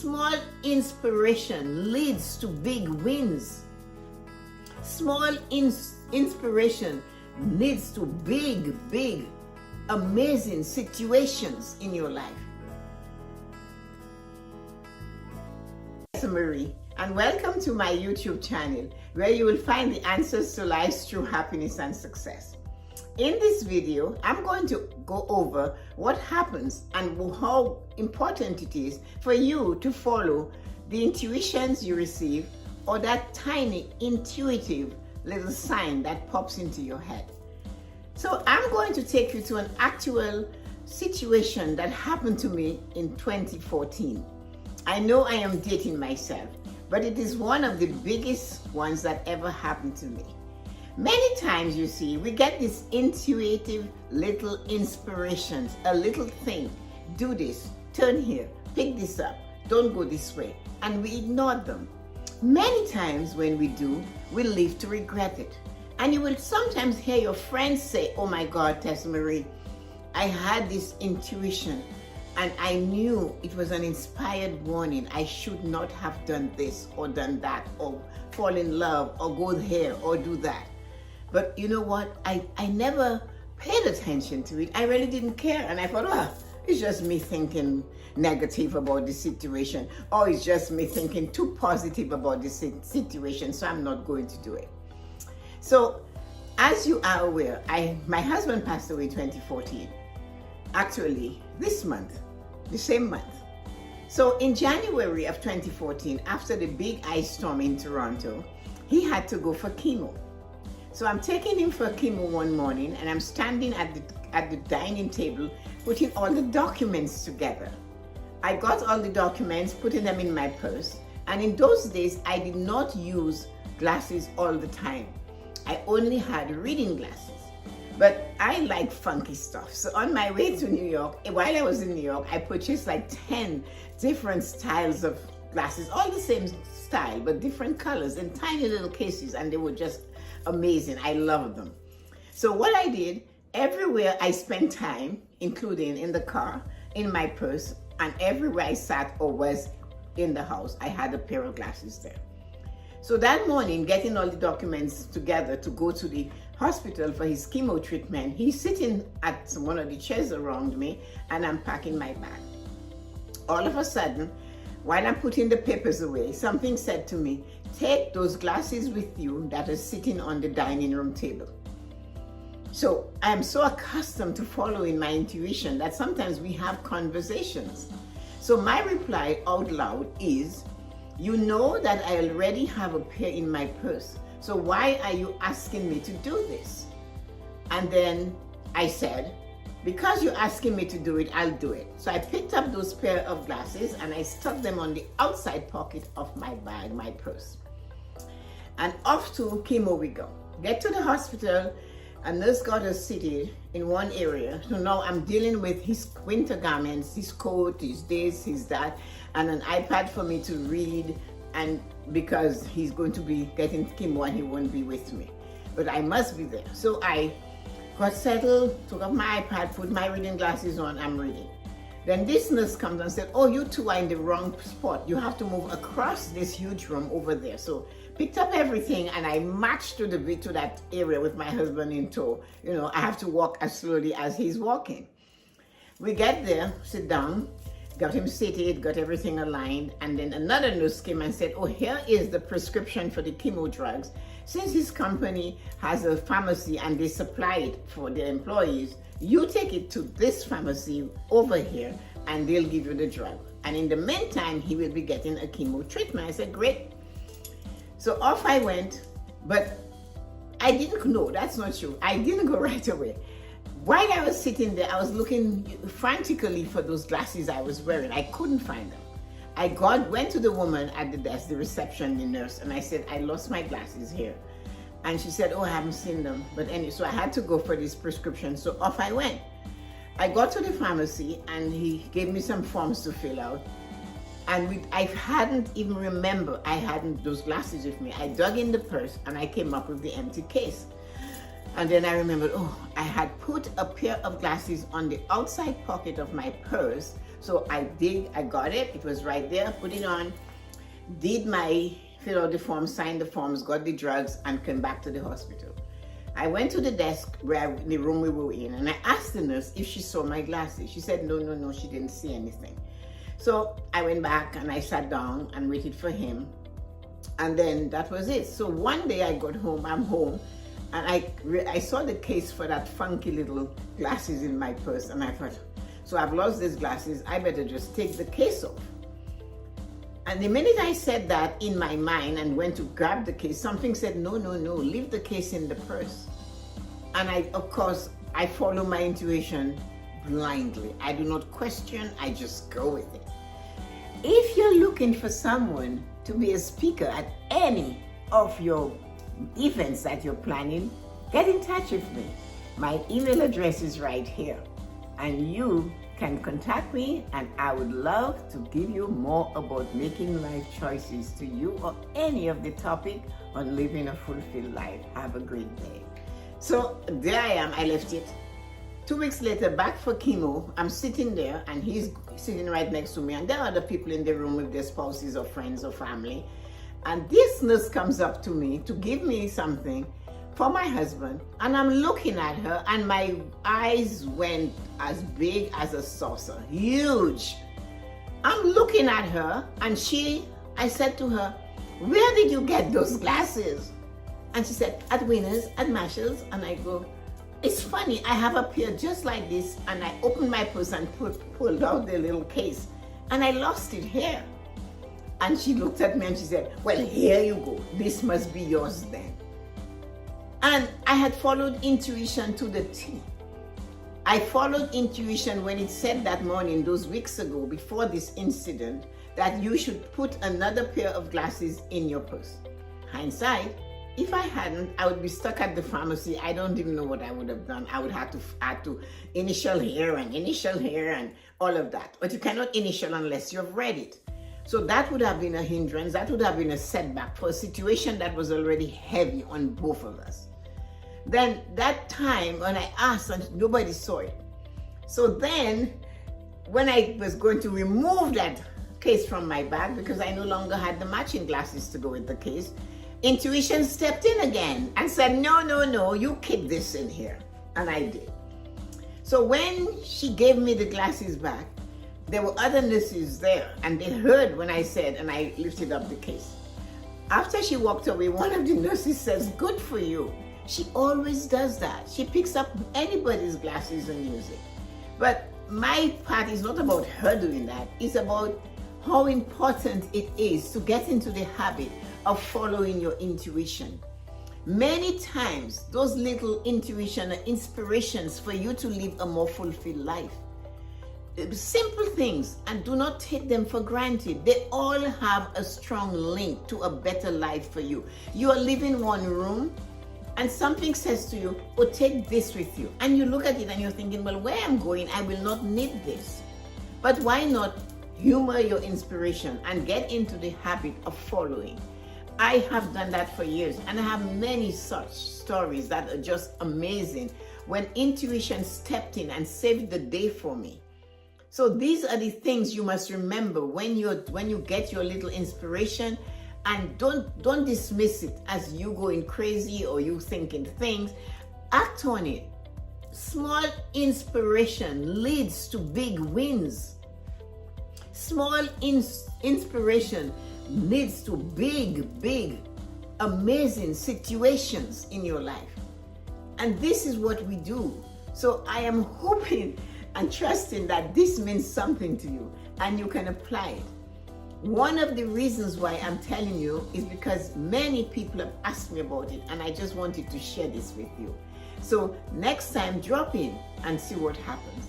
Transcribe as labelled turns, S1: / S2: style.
S1: Small inspiration leads to big wins. Small inspiration leads to big, amazing situations in your life. Tessa-Marie, and welcome to my YouTube channel, where you will find the answers to life's true happiness and success. In this video, I'm going to go over what happens and how important it is for you to follow the intuitions you receive, or that tiny intuitive little sign that pops into your head. So I'm going to take you to an actual situation that happened to me in 2014. I know I am dating myself, but it is one of the biggest ones that ever happened to me. Many times, you see, we get these intuitive little inspirations, a little thing, do this, turn here, pick this up, don't go this way, and we ignore them. Many times when we do, we live to regret it. And you will sometimes hear your friends say, oh my God, Tessa-Marie, I had this intuition and I knew it was an inspired warning. I should not have done this or done that, or fall in love or go here or do that. But you know what? I never paid attention to it. I really didn't care. And I thought, oh, it's just me thinking negative about the situation, or it's just me thinking too positive about the situation, so I'm not going to do it. So, as you are aware, my husband passed away in 2014. Actually, this month, the same month. So in January of 2014, after the big ice storm in Toronto, he had to go for chemo. So I'm taking him for chemo one morning, and I'm standing at the dining table, putting all the documents together. I got all the documents, putting them in my purse, and in those days, I did not use glasses all the time. I only had reading glasses, but I like funky stuff. So on my way to New York, while I was in New York, I purchased like 10 different styles of glasses, all the same style, but different colors in tiny little cases, and they were just amazing. I loved them. So what I did, everywhere I spent time, including in the car, in my purse, and everywhere I sat or was in the house, I had a pair of glasses there. So that morning, getting all the documents together to go to the hospital for his chemo treatment, he's sitting at one of the chairs around me, and I'm packing my bag. All of a sudden, while I'm putting the papers away, something said to me, take those glasses with you that are sitting on the dining room table. So I'm so accustomed to following my intuition that sometimes we have conversations. So my reply out loud is, you know that I already have a pair in my purse, so why are you asking me to do this? And then I said, because you're asking me to do it, I'll do it. So I picked up those pair of glasses and I stuck them on the outside pocket of my bag, my purse. And off to chemo we go. Get to the hospital, a nurse got us seated in one area. So now I'm dealing with his winter garments, his coat, his this, his that, and an iPad for me to read, and because he's going to be getting chemo and he won't be with me. But I must be there. So I got settled, took up my iPad, put my reading glasses on, I'm reading. Then this nurse comes and said, oh, you two are in the wrong spot. You have to move across this huge room over there. So picked up everything and I marched to that area with my husband in tow. You know, I have to walk as slowly as he's walking. We get there, sit down, got him seated, got everything aligned, and then another nurse came and said, oh, here is the prescription for the chemo drugs. Since his company has a pharmacy and they supply it for their employees, you take it to this pharmacy over here and they'll give you the drug. And in the meantime, he will be getting a chemo treatment. I said, great. So off I went, but I didn't know, that's not true. I didn't go right away. While I was sitting there, I was looking frantically for those glasses I was wearing. I couldn't find them. I went to the woman at the desk, the reception, the nurse, and I said, I lost my glasses here. And she said, oh, I haven't seen them. But anyway, so I had to go for this prescription. So off I went. I got to the pharmacy and he gave me some forms to fill out. And I hadn't even remembered I hadn't those glasses with me. I dug in the purse and I came up with the empty case. And then I remembered, oh, I had put a pair of glasses on the outside pocket of my purse So I got it. It was right there, put it on, filled out the forms, signed the forms, got the drugs, and came back to the hospital. I went to the desk in the room we were in, and I asked the nurse if she saw my glasses. She said, no, she didn't see anything. So I went back and I sat down and waited for him. And then that was it. So one day I got home, I'm home, and I saw the case for that funky little glasses in my purse, and I thought, so I've lost these glasses, I better just take the case off. And the minute I said that in my mind and went to grab the case, something said, no, leave the case in the purse. And of course, I follow my intuition blindly. I do not question, I just go with it. If you're looking for someone to be a speaker at any of your events that you're planning, get in touch with me. My email address is right here, and you can contact me, and I would love to give you more about making life choices to you or any of the topic on living a fulfilled life. Have a great day. So there I am, I left it. 2 weeks later, back for chemo, I'm sitting there and he's sitting right next to me, and there are other people in the room with their spouses or friends or family. And this nurse comes up to me to give me something for my husband, and I'm looking at her and my eyes went as big as a saucer, huge. I'm looking at her and I said to her, where did you get those glasses? And she said, at Winners, at Marshalls. And I go, it's funny, I have a pair just like this, and I opened my purse and pulled out the little case, and I lost it here. And she looked at me and she said, well, here you go. This must be yours then. And I had followed intuition to the T. I followed intuition when it said that morning, those weeks ago, before this incident, that you should put another pair of glasses in your purse. Hindsight, if I hadn't, I would be stuck at the pharmacy. I don't even know what I would have done. I would have to initial here and all of that. But you cannot initial unless you've read it. So that would have been a hindrance. That would have been a setback for a situation that was already heavy on both of us. Then that time when I asked and nobody saw it. So then when I was going to remove that case from my bag, because I no longer had the matching glasses to go with the case, intuition stepped in again and said, no, you keep this in here. And I did. So when she gave me the glasses back, there were other nurses there, and they heard when I said, and I lifted up the case. After she walked away, one of the nurses says, good for you. She always does that. She picks up anybody's glasses and uses it. But my part is not about her doing that. It's about how important it is to get into the habit of following your intuition. Many times, those little intuition are inspirations for you to live a more fulfilled life. Simple things, and do not take them for granted. They all have a strong link to a better life for you. You are living one room, and something says to you, oh, take this with you. And you look at it and you're thinking, well, where I'm going, I will not need this. But why not humor your inspiration and get into the habit of following? I have done that for years, and I have many such stories that are just amazing when intuition stepped in and saved the day for me. So these are the things you must remember when you get your little inspiration, and don't dismiss it as you going crazy or you thinking things. Act on it. Small inspiration leads to big wins. Small inspiration leads to big, amazing situations in your life. And this is what we do. So I am hoping and trusting that this means something to you and you can apply it. One of the reasons why I'm telling you is because many people have asked me about it, and I just wanted to share this with you. So next time, drop in and see what happens.